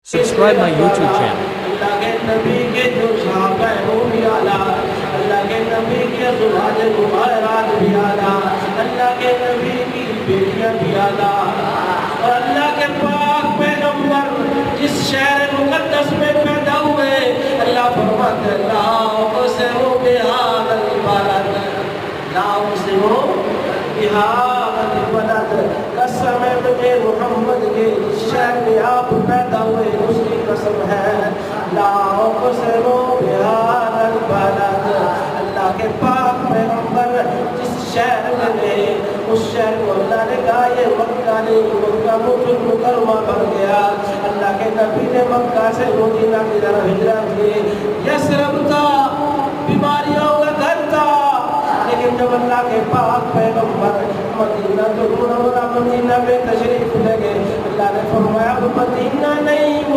Subscribe my YouTube channel. اللہ کے نبی کے جو صحابہ ہیں وہ بھی اعلیٰ، اللہ کے نبی کی ازواج مطہرات بھی اعلیٰ، اللہ کے نبی کی بیٹیاں بھی اعلیٰ، اور اللہ کے پاک پیغمبر جس شہر مقدس میں پیدا ہوئے، اللہ فرماتے ہیں لا اقسم بہذا البلد، لا اقسم بہذا البلد، قسم ہے مجھے محمد کے جس شہر میں آپ پیدا ہوئے اس کی قسم ہے، لا اقسم بہذا البلد، اللہ کے پاک پیغمبر جس شہر میں گئے اس شہر کو اللہ نے کہا یہ مکہ نہیں، مکہ مکرمہ بن گیا، اللہ کے نبی نے مکہ سے مدینہ کی طرف ہجرت کی، یثرب تھا بیماریوں کا گھر تھا، لیکن جب اللہ کے پاک پیغمبر مدینہ تو منورہ مدینہ میں تشریف لے گئے، اللہ نے فرمایا مدینہ نہیں